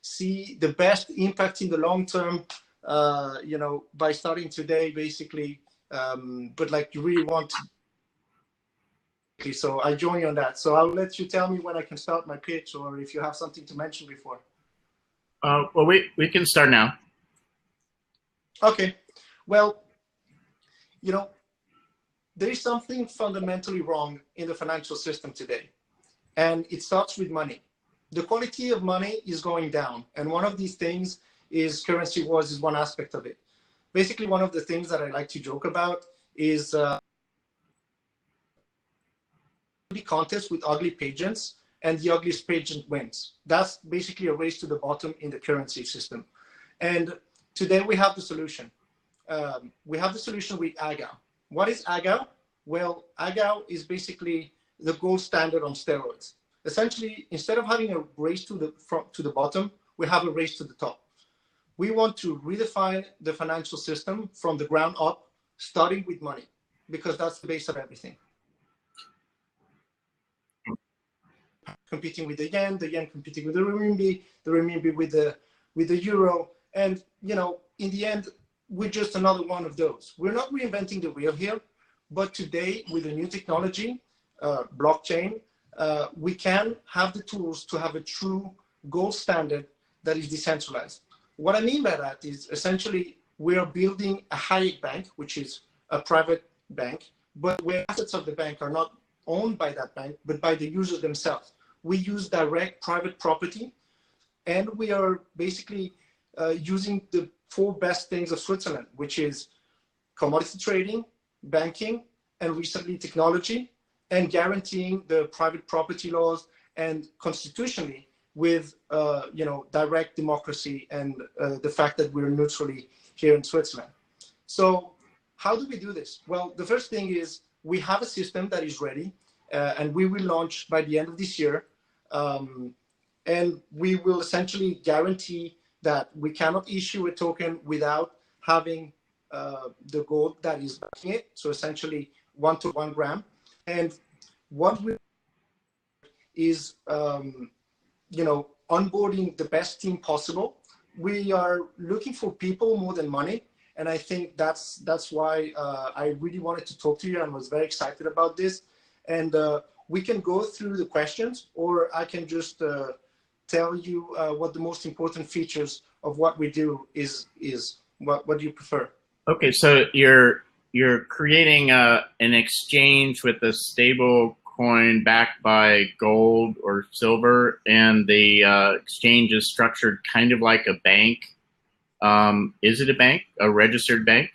see the best impact in the long term, by starting today, basically. But like, you really want to. So I join you on that. So I'll let you tell me when I can start my pitch, or if you have something to mention before. Well, we can start now. Okay. Well, there is something fundamentally wrong in the financial system today, and it starts with money. The quality of money is going down, and one of these things is currency wars is one aspect of it. Basically, one of the things that I like to joke about is contest with ugly pageants, and the ugliest pageant wins. That's basically a race to the bottom in the currency system. And today we have the solution. We have the solution with AGAO. What is AGAO? Well, AGAO is basically the gold standard on steroids. Essentially, instead of having a race to the bottom, we have a race to the top. We want to redefine the financial system from the ground up, starting with money, because that's the base of everything. Competing with the yen competing with the renminbi with the euro, and in the end, we're just another one of those. We're not reinventing the wheel here, but today with the new technology, blockchain, we can have the tools to have a true gold standard that is decentralized. What I mean by that is essentially we are building a Hayek bank, which is a private bank, but where assets of the bank are not owned by that bank, but by the users themselves. We use direct private property, and we are basically using the 4 best things of Switzerland, which is commodity trading, banking, and recently technology, and guaranteeing the private property laws, and constitutionally with direct democracy, and the fact that we're neutrally here in Switzerland. So how do we do this? Well, the first thing is we have a system that is ready, and we will launch by the end of this year. And we will essentially guarantee that we cannot issue a token without having the gold that is backing it. So essentially 1 to 1 gram. And what we is, onboarding the best team possible. We are looking for people more than money. And I think that's why I really wanted to talk to you and was very excited about this. And we can go through the questions, or I can just tell you what the most important features of what we do is. What do you prefer? Okay, so you're creating an exchange with a stable coin backed by gold or silver, and the exchange is structured kind of like a bank. Is it a bank, a registered bank?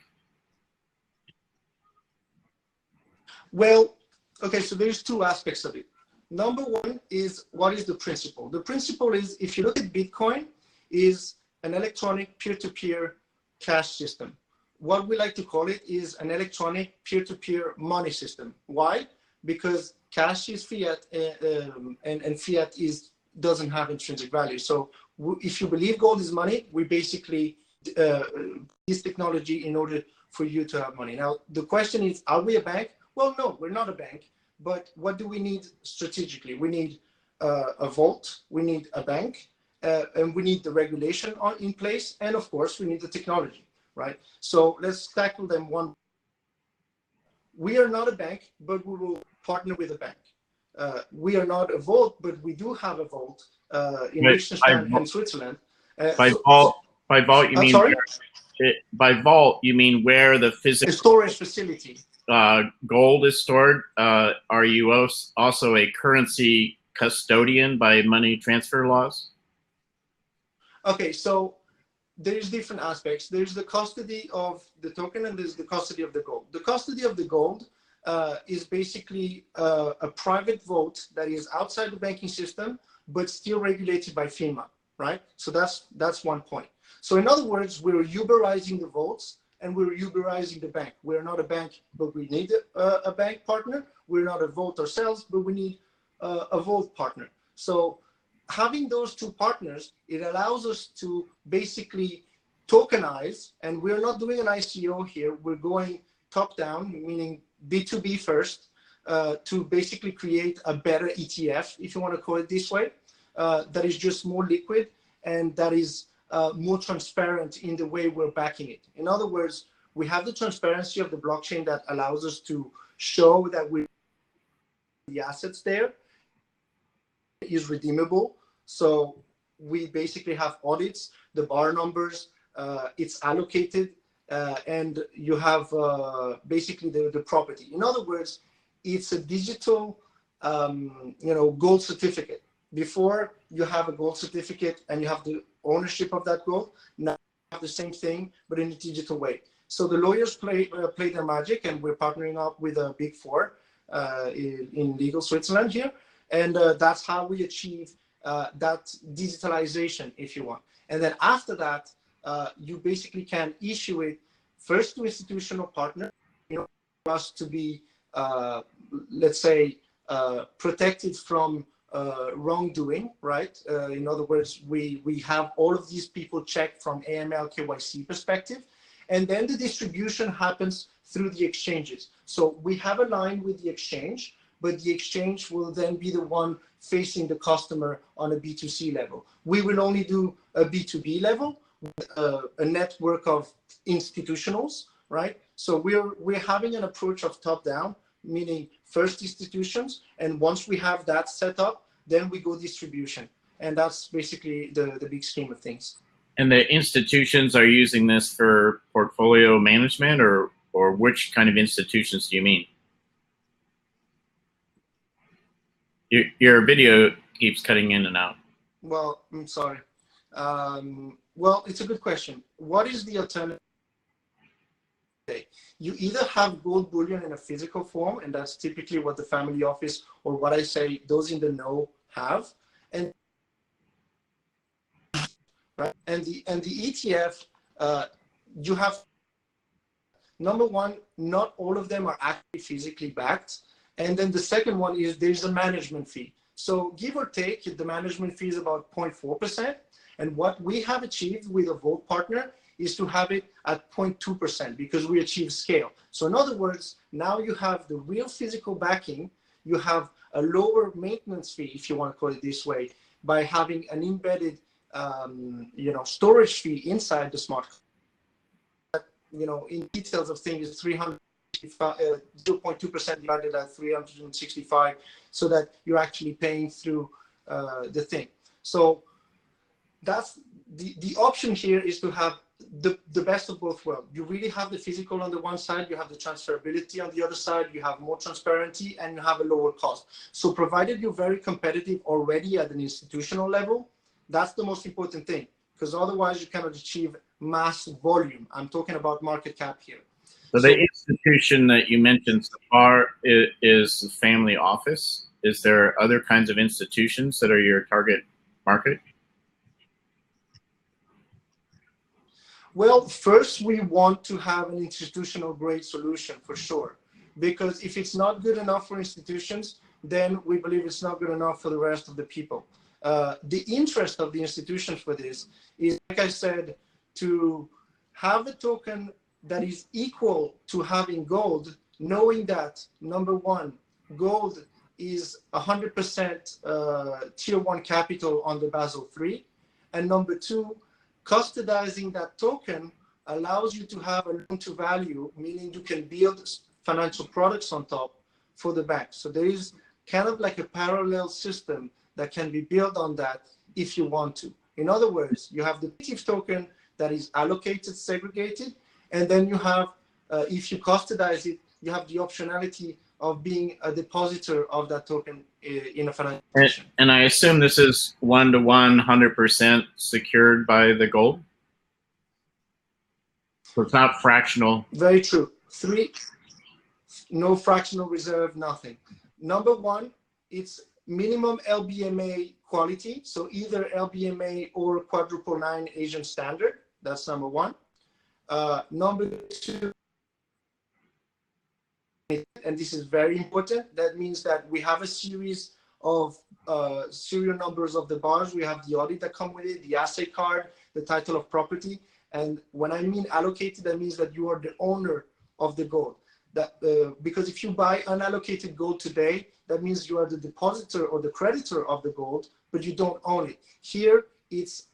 Well, okay, so there's 2 aspects of it. Number 1 is, what is the principle? The principle is, if you look at Bitcoin, is an electronic peer-to-peer cash system. What we like to call it is an electronic peer-to-peer money system. Why? Because cash is fiat, and fiat doesn't have intrinsic value. So if you believe gold is money, we basically use technology in order for you to have money. Now, the question is, are we a bank? Well, no, we're not a bank. But what do we need strategically? We need a vault, we need a bank, and we need the regulation in place. And of course, we need the technology, right? So let's tackle them one. We are not a bank, but we will partner with a bank. We are not a vault, but we do have a vault in Liechtenstein and Switzerland. By vault, you mean sorry? By vault, you mean where the physical storage facility gold is stored? Are you also a currency custodian by money transfer laws? Okay, so there's different aspects. There's the custody of the token, and there's the custody of the gold. The custody of the gold is basically a private vault that is outside the banking system, but still regulated by FINMA, right? So that's one point. So in other words, we're Uberizing the vaults, and we're Uberizing the bank. We're not a bank, but we need a bank partner. We're not a vault ourselves, but we need a vault partner. So having those 2 partners, it allows us to basically tokenize, and we're not doing an ICO here. We're going top down, meaning B2B first, to basically create a better ETF, if you want to call it this way, that is just more liquid and that is more transparent in the way we're backing it. In other words, we have the transparency of the blockchain that allows us to show that the assets there is redeemable. So we basically have audits, the bar numbers, it's allocated, and you have basically the property. In other words, it's a digital, gold certificate. Before, you have a gold certificate and you have the ownership of that gold. Now you have the same thing, but in a digital way. So the lawyers play their magic, and we're partnering up with a Big Four in legal Switzerland here. And that's how we achieve that digitalization, if you want. And then after that, you basically can issue it first to institutional partners, for us to be, let's say, protected from wrongdoing, right? In other words, we have all of these people checked from AML KYC perspective, and then the distribution happens through the exchanges. So we have a line with the exchange, but the exchange will then be the one facing the customer on a B2C level. We will only do a B2B level, a network of institutionals, right? So we're having an approach of top down, meaning first institutions, and once we have that set up, then we go distribution. And that's basically the big scheme of things. And the institutions are using this for portfolio management, or which kind of institutions do you mean? Your video keeps cutting in and out. Well, I'm sorry. Well, it's a good question. What is the alternative? You either have gold bullion in a physical form, and that's typically what the family office, or what I say, those in the know have, and right, and the ETF, you have, number one, not all of them are actually physically backed, and then the second one is there's a management fee. So give or take, the management fee is about 0.4%, and what we have achieved with a Vault partner is to have it at 0.2% because we achieve scale. So in other words, now you have the real physical backing, you have a lower maintenance fee, if you want to call it this way, by having an embedded storage fee inside the smart contract. In details of things, 0.2% divided at 365, so that you're actually paying through the thing. So that's the option here, is to have the best of both worlds. You really have the physical on the one side, you have the transferability on the other side, you have more transparency, and you have a lower cost. So provided you're very competitive already at an institutional level, that's the most important thing, because otherwise you cannot achieve mass volume. I'm talking about market cap here. So the institution that you mentioned so far is the family office. Is there other kinds of institutions that are your target market? Well, first we want to have an institutional grade solution for sure, because if it's not good enough for institutions, then we believe it's not good enough for the rest of the people. The interest of the institutions for this is, like I said, to have a token that is equal to having gold, knowing that, number one, gold is 100% tier one capital under Basel III, and number two, custodizing that token allows you to have a loan to value, meaning you can build financial products on top for the bank. So there is kind of like a parallel system that can be built on that if you want to. In other words, you have the native token that is allocated, segregated, and then you have, if you custodize it, you have the optionality of being a depositor of that token in a financial institution. And I assume this is 1-to-1, 100% secured by the gold? So it's not fractional? Very true. No fractional reserve, nothing. Number one, it's minimum LBMA quality, so either LBMA or quadruple 9 Asian standard. That's number one. Number two, and this is very important, that means that we have a series of serial numbers of the bars. We have the audit that come with it, the assay card, the title of property. And when I mean allocated, that means that you are the owner of the gold. That because if you buy unallocated gold today, that means you are the depositor or the creditor of the gold, but you don't own it. Here, it's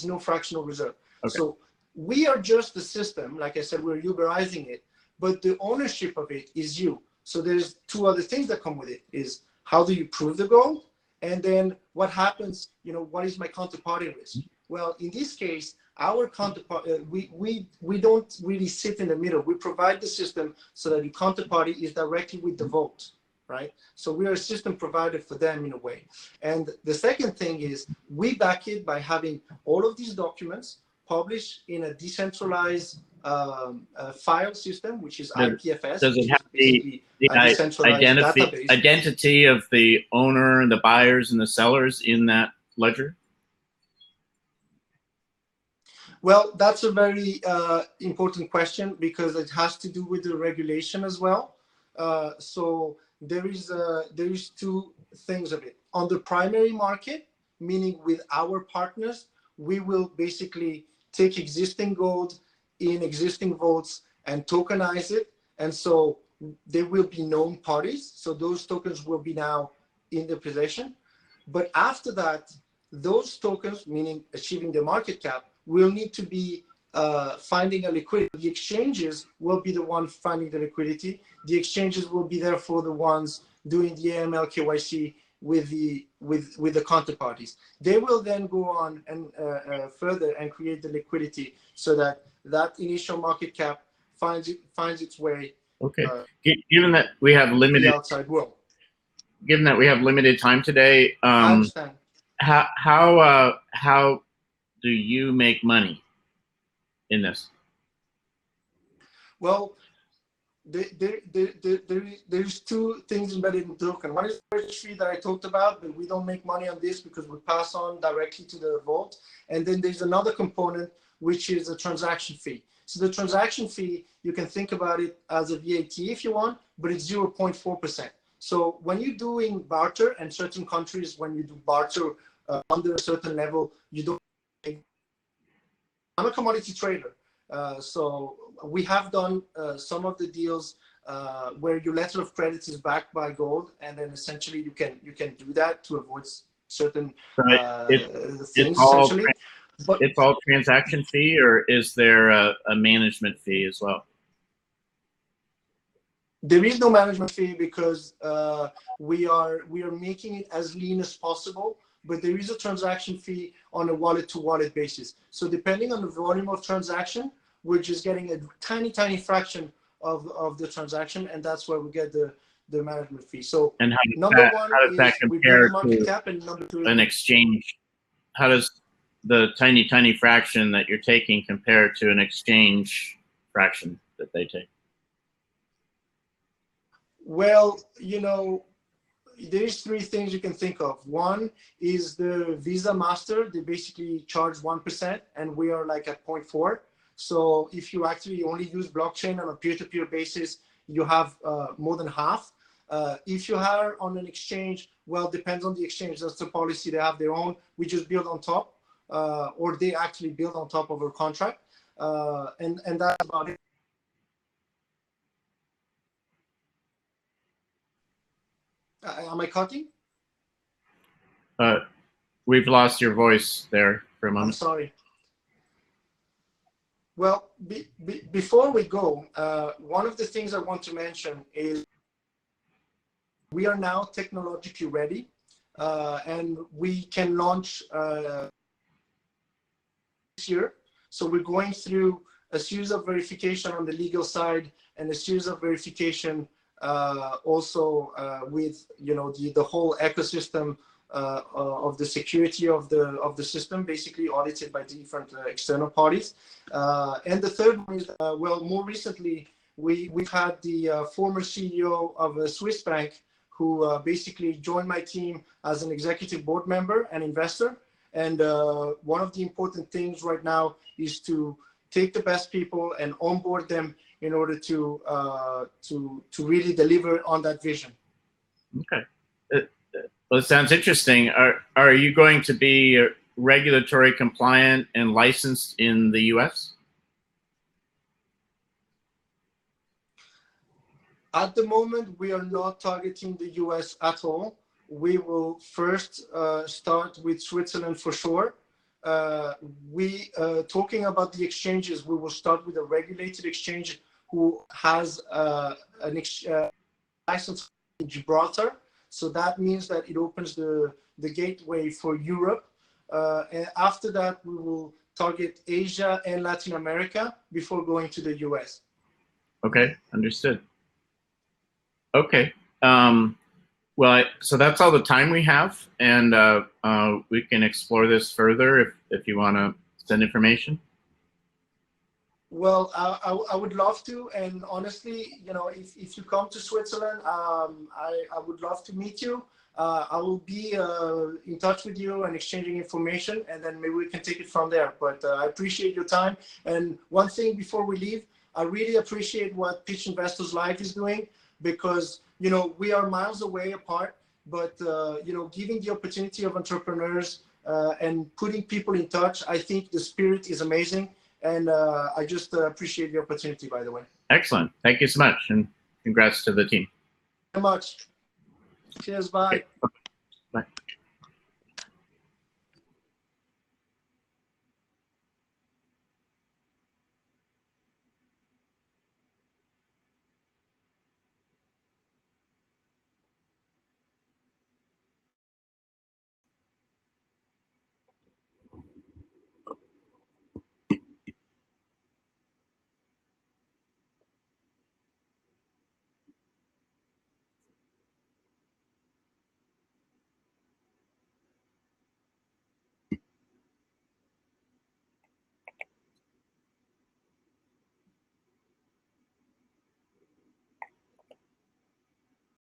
no fractional reserve. Okay. So we are just the system. Like I said, we're Uberizing it, but the ownership of it is you. So there's two other things that come with it: is how do you prove the gold, and then what happens? What is my counterparty risk? Well, in this case, our counterparty, we don't really sit in the middle. We provide the system so that the counterparty is directly with the vault, right? So we are a system provider for them in a way. And the second thing is we back it by having all of these documents published in a decentralized file system, which is IPFS. Does it have the decentralized database. identity of the owner, the buyers, and the sellers in that ledger? Well, that's a very important question because it has to do with the regulation as well. So there is two things of it. On the primary market, meaning with our partners, we will basically take existing gold in existing vaults and tokenize it. And so there will be known parties. So those tokens will be now in the possession. But after that, those tokens, meaning achieving the market cap, will need to be finding a liquidity. The exchanges will be the one finding the liquidity. The exchanges will be therefore the ones doing the AML KYC with the counterparties. They will then go on and further and create the liquidity so that initial market cap finds its way. Okay. Given that we have limited the outside world. Given that we have limited time today, I understand. How do you make money in this? Well, there's two things embedded in the token. One is the registry that I talked about, but we don't make money on this because we pass on directly to the vault. And then there's another component, which is a transaction fee. So the transaction fee, you can think about it as a VAT if you want, but it's 0.4%. So when you're doing barter, and certain countries, when you do barter under a certain level, you don't. I'm a commodity trader. So we have done some of the deals where your letter of credit is backed by gold, and then essentially you can do that to avoid certain things. Essentially, but it's all transaction fee, or is there a management fee as well? There is no management fee because we are making it as lean as possible. But there is a transaction fee on a wallet-to-wallet basis. So depending on the volume of transaction, we're just getting a tiny fraction of the transaction, and that's where we get the management fee. So and how does that compare to an exchange? How does the tiny fraction that you're taking compare to an exchange fraction that they take? Well, there's three things you can think of. One is the Visa Master. They basically charge 1%, and we are like at 0.4. So if you actually only use blockchain on a peer-to-peer basis, you have more than half. If you are on an exchange, well, depends on the exchange. That's the policy. They have their own. We just build on top, or they actually build on top of our contract, and that's about it. Am I cutting? We've lost your voice there for a moment. I'm sorry. Well, before we go, one of the things I want to mention is we are now technologically ready, and we can launch this year. So we're going through a series of verification on the legal side and a series of verification also with the whole ecosystem of the security of the system, basically audited by different external parties. And the third one is well, more recently we've had the former CEO of a Swiss bank who basically joined my team as an executive board member and investor. And one of the important things right now is to take the best people and onboard them in order to really deliver on that vision. Okay, well, it sounds interesting. Are you going to be regulatory compliant and licensed in the U.S.? At the moment, we are not targeting the U.S. at all. we will first start with Switzerland for sure. Talking about the exchanges, we will start with a regulated exchange who has an license in Gibraltar. So that means that it opens the gateway for Europe. And after that, we will target Asia and Latin America before going to the US. Okay, understood. Okay. Well, so that's all the time we have, and we can explore this further if you want to send information. Well, I would love to, and honestly, you know, if you come to Switzerland, I would love to meet you. I will be in touch with you and exchanging information, and then maybe we can take it from there. But I appreciate your time. And one thing before we leave, I really appreciate what Pitch Investors Live is doing, because, you know, we are miles away apart, but, you know, giving the opportunity of entrepreneurs and putting people in touch, I think the spirit is amazing. And I just appreciate the opportunity, by the way. Excellent. Thank you so much. And congrats to the team. Very much. Cheers. Bye. Okay.